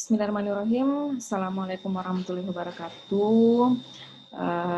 Bismillahirrahmanirrahim. Assalamualaikum warahmatullahi wabarakatuh.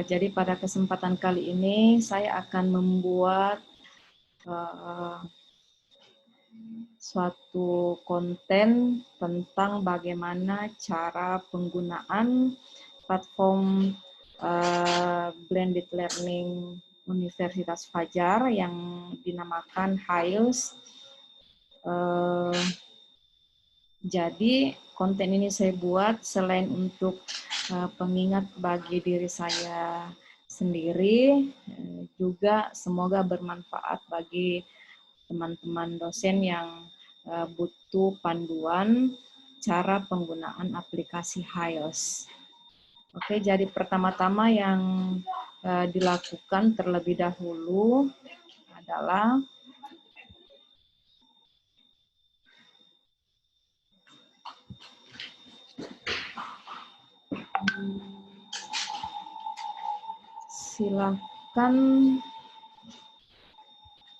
Jadi pada kesempatan kali ini saya akan membuat suatu konten tentang bagaimana cara penggunaan platform blended learning Universitas Fajar yang dinamakan HIELTS. Jadi konten ini saya buat selain untuk pengingat bagi diri saya sendiri, juga semoga bermanfaat bagi teman-teman dosen yang butuh panduan cara penggunaan aplikasi HIELTS. Oke, jadi pertama-tama yang dilakukan terlebih dahulu adalah silakan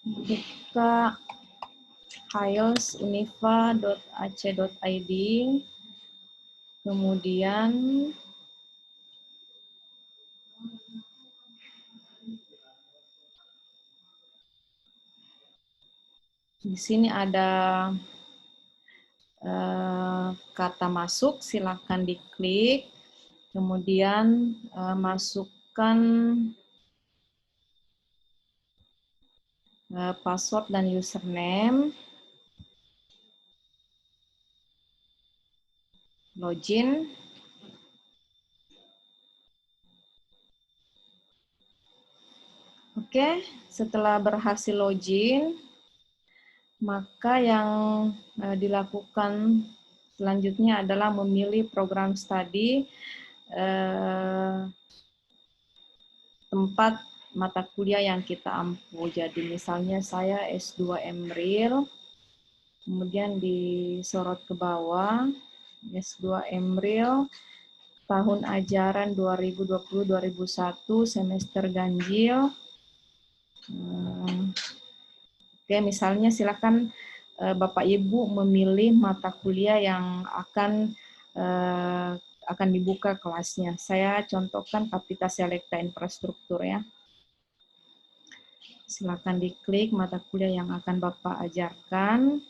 buka hielsuniva.ac.id, kemudian di sini ada kata masuk, silakan diklik, kemudian masukkan password dan username, login, oke. Setelah berhasil login, maka yang dilakukan selanjutnya adalah memilih program studi tempat mata kuliah yang kita ampu. Jadi misalnya saya S2 Emril, kemudian disorot ke bawah, S2 Emril, tahun ajaran 2020-2021, semester ganjil. Oke, misalnya silakan Bapak Ibu memilih mata kuliah yang akan dibuka kelasnya. Saya contohkan Kapasitas Selekta Infrastruktur ya. Silakan diklik mata kuliah yang akan Bapak ajarkan.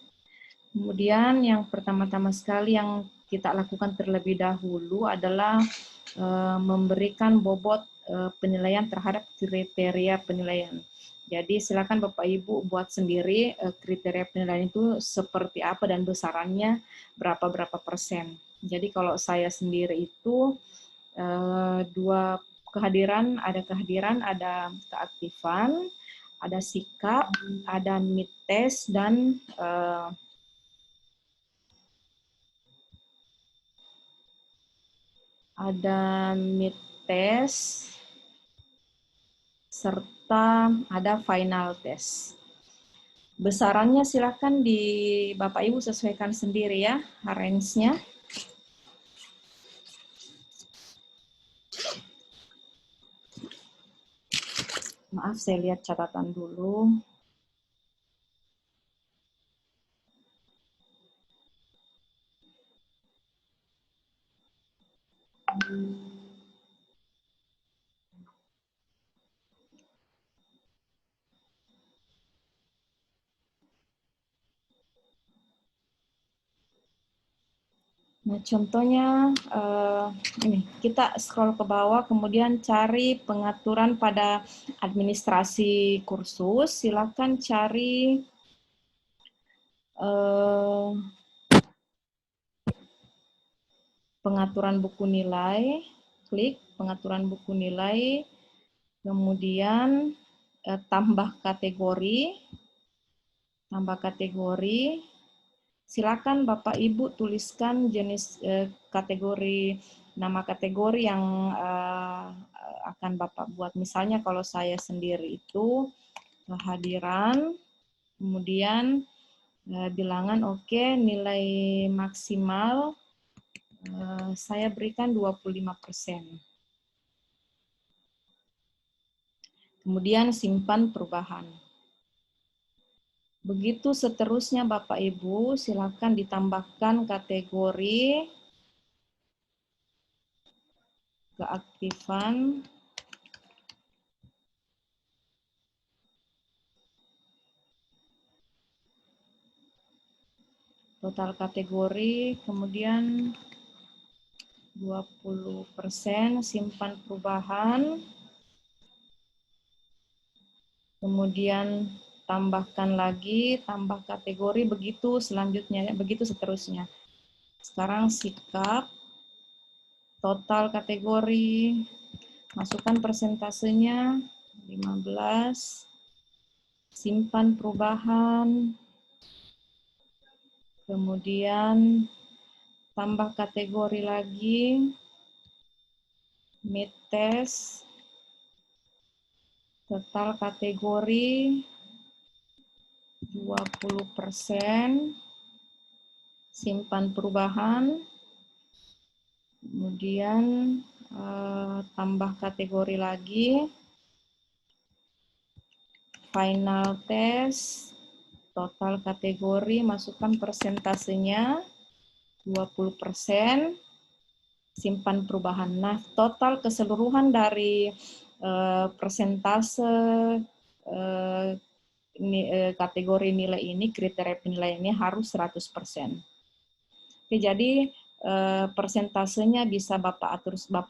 Kemudian yang pertama-tama sekali yang kita lakukan terlebih dahulu adalah memberikan bobot penilaian terhadap kriteria penilaian. Jadi silakan Bapak Ibu buat sendiri kriteria penilaian itu seperti apa dan besarannya berapa persen. Jadi kalau saya sendiri itu dua kehadiran, ada keaktifan, ada sikap, ada mid test, dan ada mid test, serta ada final test. Besarannya silakan Bapak Ibu sesuaikan sendiri ya, range-nya. Maaf, saya lihat catatan dulu. Nah, contohnya ini, kita scroll ke bawah, kemudian cari pengaturan pada administrasi kursus. Silakan cari pengaturan buku nilai, klik pengaturan buku nilai, kemudian tambah kategori, silakan Bapak Ibu tuliskan jenis kategori, nama kategori yang akan Bapak buat. Misalnya kalau saya sendiri itu kehadiran, kemudian bilangan oke, nilai maksimal saya berikan 25%. Kemudian simpan perubahan. Begitu seterusnya Bapak Ibu, silakan ditambahkan kategori keaktifan, total kategori, kemudian 20% simpan perubahan, kemudian tambahkan lagi, tambah kategori, begitu selanjutnya, begitu seterusnya. Sekarang sikap, total kategori, masukkan persentasenya, 15, simpan perubahan, kemudian tambah kategori lagi, mid test, total kategori 20%, simpan perubahan, kemudian tambah kategori lagi, final test, total kategori, masukkan persentasenya 20%, simpan perubahan. Nah, total keseluruhan dari persentase kategori nilai ini, kriteria penilaian ini harus 100%. Oke, jadi persentasenya bisa Bapak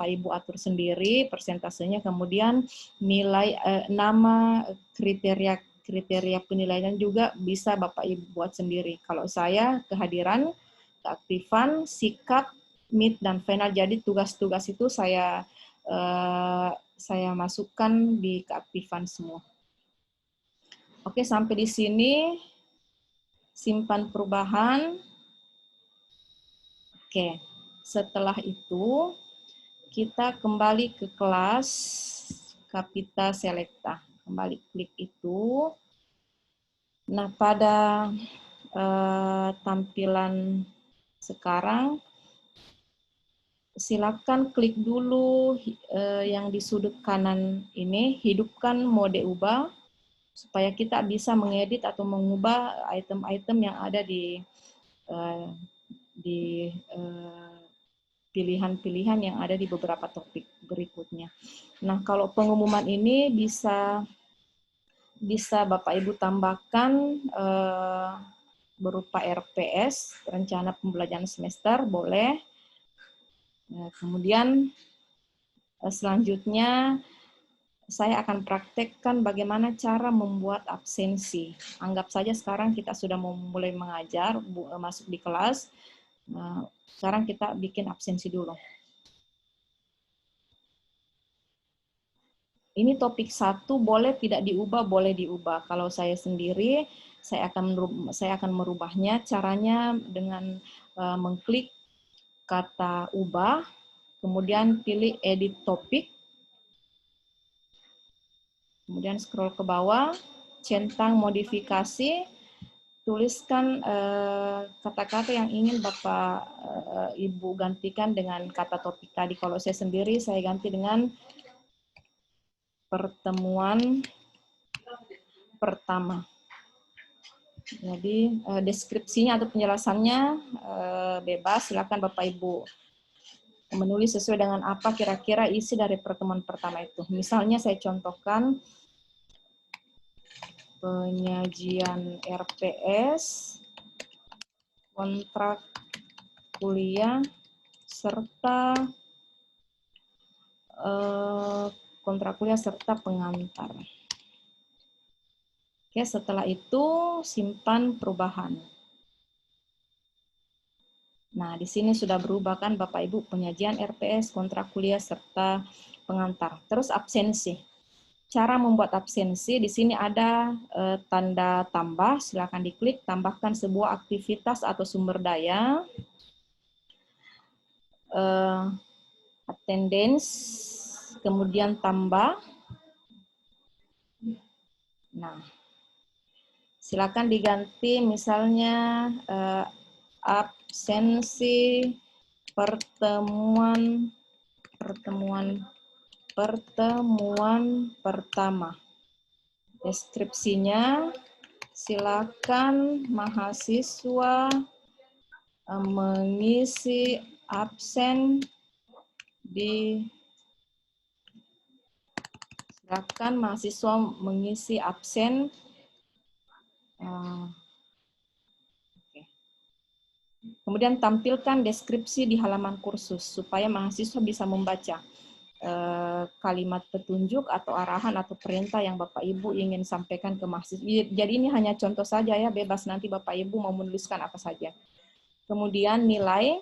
Ibu atur sendiri persentasenya, kemudian nilai nama kriteria penilaian juga bisa Bapak Ibu buat sendiri. Kalau saya kehadiran, keaktifan, sikap, mid dan final. Jadi tugas-tugas itu saya masukkan di keaktifan semua. Oke, sampai di sini simpan perubahan. Oke, setelah itu kita kembali ke kelas Kapita Selecta. Kembali klik itu. Nah, pada tampilan sekarang, silakan klik dulu yang di sudut kanan ini, hidupkan mode ubah, supaya kita bisa mengedit atau mengubah item-item yang ada di pilihan-pilihan yang ada di beberapa topik berikutnya. Nah, kalau pengumuman ini bisa Bapak Ibu tambahkan berupa RPS, rencana pembelajaran semester, boleh. Nah, kemudian selanjutnya saya akan praktekkan bagaimana cara membuat absensi. Anggap saja sekarang kita sudah mulai mengajar, masuk di kelas. Nah, sekarang kita bikin absensi dulu. Ini topik 1 boleh tidak diubah, boleh diubah. Kalau saya sendiri, saya akan merubahnya. Caranya dengan mengklik kata ubah, kemudian pilih edit topik, kemudian scroll ke bawah, centang modifikasi, tuliskan kata-kata yang ingin Bapak Ibu gantikan dengan kata topik tadi. Kalau saya sendiri, saya ganti dengan pertemuan pertama. Jadi deskripsinya atau penjelasannya bebas, silakan Bapak Ibu menulis sesuai dengan apa kira-kira isi dari pertemuan pertama itu. Misalnya saya contohkan penyajian RPS, kontrak kuliah, serta kontrak kuliah serta pengantar. Oke, setelah itu simpan perubahan. Nah, di sini sudah berubah kan Bapak Ibu, penyajian RPS, kontrak kuliah, serta pengantar. Terus absensi. Cara membuat absensi, di sini ada tanda tambah, silakan diklik, tambahkan sebuah aktivitas atau sumber daya. Attendance, kemudian tambah. Nah, silakan diganti misalnya absensi pertemuan pertama. Deskripsinya, silakan mahasiswa mengisi absen di Silakan mahasiswa mengisi absen. Kemudian tampilkan deskripsi di halaman kursus supaya mahasiswa bisa membaca kalimat petunjuk atau arahan atau perintah yang Bapak Ibu ingin sampaikan ke mahasiswa. Jadi ini hanya contoh saja ya, bebas nanti Bapak Ibu mau menuliskan apa saja. Kemudian nilai.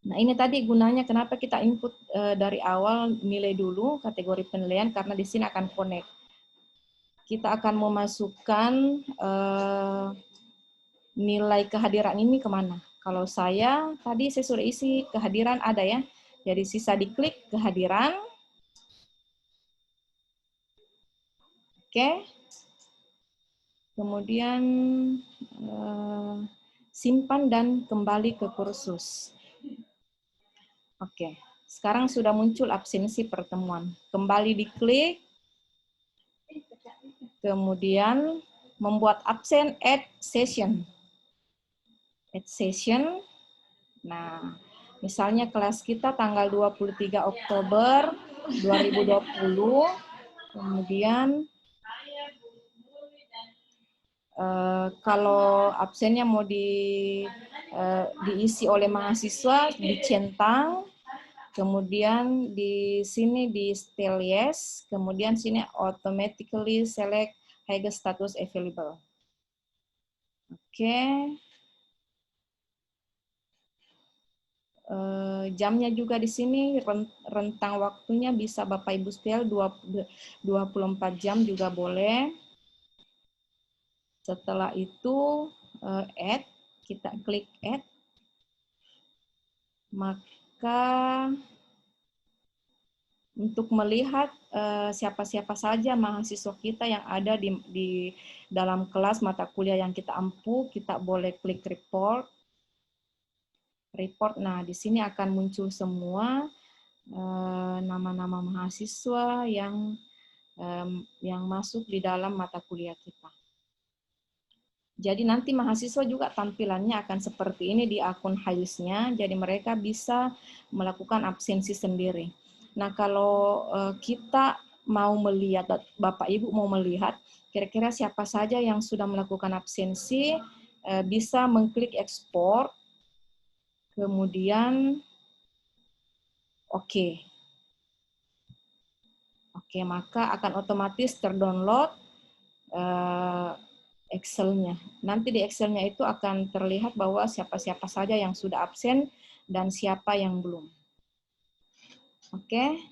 Nah ini tadi gunanya kenapa kita input dari awal nilai dulu kategori penilaian, karena di sini akan connect. Kita akan memasukkan nilai kehadiran ini kemana. Kalau saya, tadi saya sudah isi kehadiran ada ya. Jadi sisa diklik kehadiran. Oke. Kemudian simpan dan kembali ke kursus. Oke. Sekarang sudah muncul absensi pertemuan. Kembali diklik. Kemudian membuat absen, add session. Add session. Nah, misalnya kelas kita tanggal 23 Oktober 2020, kemudian kalau absennya mau diisi oleh mahasiswa, dicentang, kemudian di sini di still yes, kemudian sini automatically select highest status available. Oke. Jamnya juga di sini, rentang waktunya bisa Bapak Ibu setel 24 jam juga boleh. Setelah itu add, kita klik add, maka untuk melihat siapa-siapa saja mahasiswa kita yang ada di dalam kelas mata kuliah yang kita ampu, kita boleh klik report. Nah di sini akan muncul semua nama-nama mahasiswa yang masuk di dalam mata kuliah kita. Jadi nanti mahasiswa juga tampilannya akan seperti ini di akun HIUS-nya, jadi mereka bisa melakukan absensi sendiri. Nah kalau kita mau melihat, Bapak Ibu mau melihat kira-kira siapa saja yang sudah melakukan absensi, bisa mengklik ekspor, kemudian oke. Oke, maka akan otomatis terdownload Excel-nya. Nanti di Excel-nya itu akan terlihat bahwa siapa-siapa saja yang sudah absen dan siapa yang belum. Oke.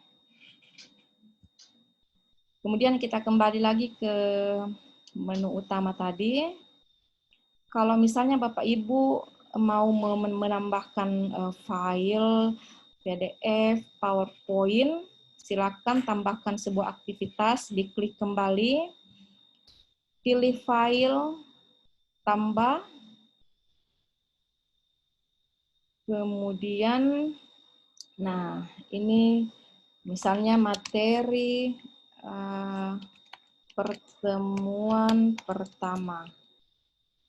Kemudian kita kembali lagi ke menu utama tadi. Kalau misalnya Bapak Ibu mau menambahkan file, PDF, PowerPoint, silakan tambahkan sebuah aktivitas, diklik kembali, pilih file, tambah, kemudian, nah ini misalnya materi pertemuan pertama.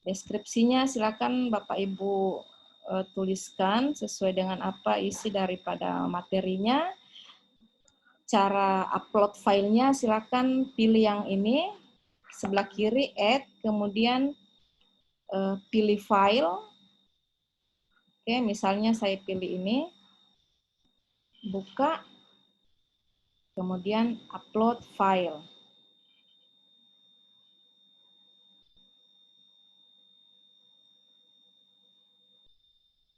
Deskripsinya silakan Bapak Ibu tuliskan sesuai dengan apa isi daripada materinya. Cara upload filenya silakan pilih yang ini, sebelah kiri add, kemudian pilih file. Oke, misalnya saya pilih ini, buka, kemudian upload file.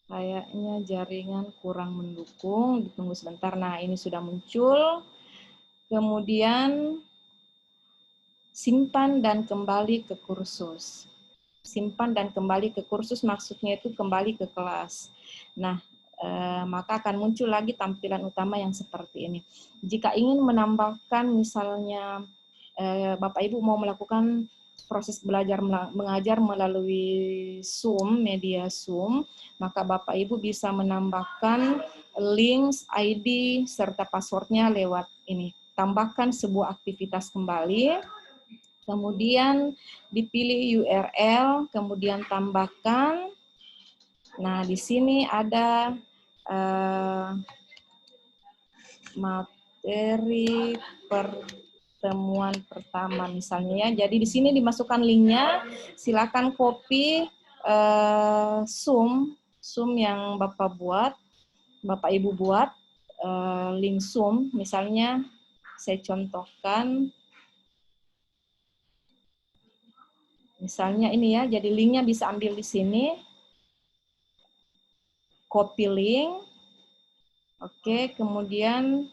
Kayaknya jaringan kurang mendukung, ditunggu sebentar. Nah, ini sudah muncul. Kemudian simpan dan kembali ke kursus. Simpan dan kembali ke kursus maksudnya itu kembali ke kelas. Nah, maka akan muncul lagi tampilan utama yang seperti ini. Jika ingin menambahkan misalnya Bapak Ibu mau melakukan proses belajar mengajar melalui Zoom, media Zoom, maka Bapak Ibu bisa menambahkan links, ID, serta passwordnya lewat ini. Tambahkan sebuah aktivitas kembali, kemudian dipilih URL, kemudian tambahkan. Nah, di sini ada materi pertemuan pertemuan pertama misalnya ya. Jadi di sini dimasukkan linknya, silakan copy Zoom yang Bapak Ibu buat, link Zoom misalnya saya contohkan. Misalnya ini ya, jadi linknya bisa ambil di sini, copy link, oke, kemudian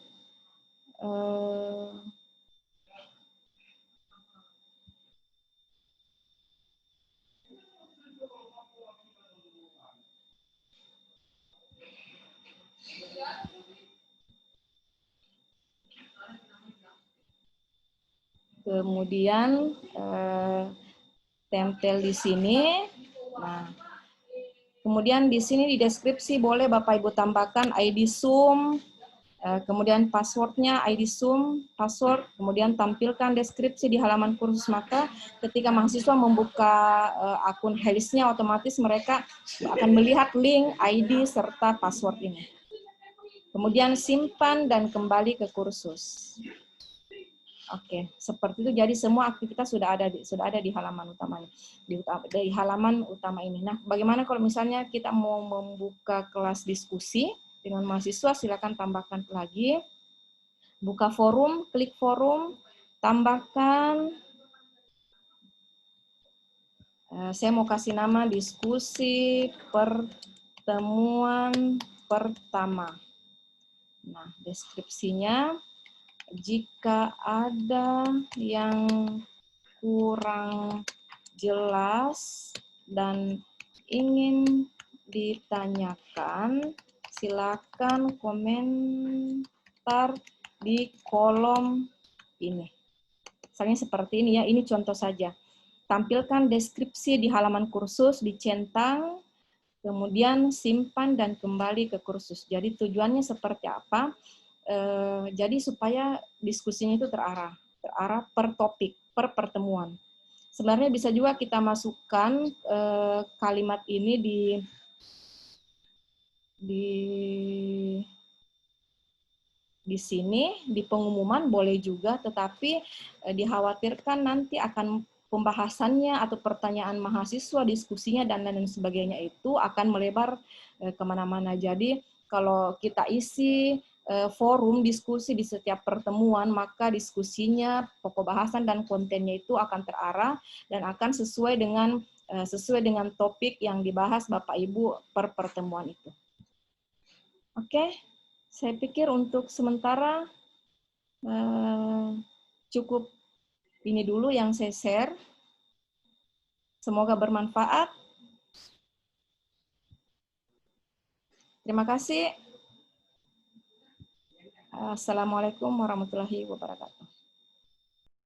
tempel di sini. Nah, kemudian di sini di deskripsi boleh Bapak Ibu tambahkan ID Zoom, kemudian passwordnya ID Zoom, password, kemudian tampilkan deskripsi di halaman kursus. Maka ketika mahasiswa membuka akun Helisnya, otomatis mereka akan melihat link, ID, serta password ini. Kemudian simpan dan kembali ke kursus. Oke, seperti itu. Jadi semua aktivitas sudah ada di halaman utamanya, di halaman utama ini. Nah, bagaimana kalau misalnya kita mau membuka kelas diskusi dengan mahasiswa? Silakan tambahkan lagi. Buka forum, klik forum, tambahkan. Saya mau kasih nama diskusi pertemuan pertama. Nah, deskripsinya. Jika ada yang kurang jelas dan ingin ditanyakan, silakan komentar di kolom ini. Misalnya seperti ini ya, ini contoh saja. Tampilkan deskripsi di halaman kursus, dicentang, kemudian simpan dan kembali ke kursus. Jadi tujuannya seperti apa? Jadi supaya diskusinya itu terarah per topik, per pertemuan. Sebenarnya bisa juga kita masukkan kalimat ini di sini, di pengumuman boleh juga, tetapi dikhawatirkan nanti akan pembahasannya atau pertanyaan mahasiswa, diskusinya, dan lain sebagainya itu akan melebar kemana-mana. Jadi kalau kita isi forum diskusi di setiap pertemuan, maka diskusinya, pokok bahasan dan kontennya itu akan terarah dan akan sesuai dengan topik yang dibahas Bapak Ibu per pertemuan itu. Oke, saya pikir untuk sementara cukup ini dulu yang saya share. Semoga bermanfaat. Terima kasih. Assalamualaikum warahmatullahi wabarakatuh.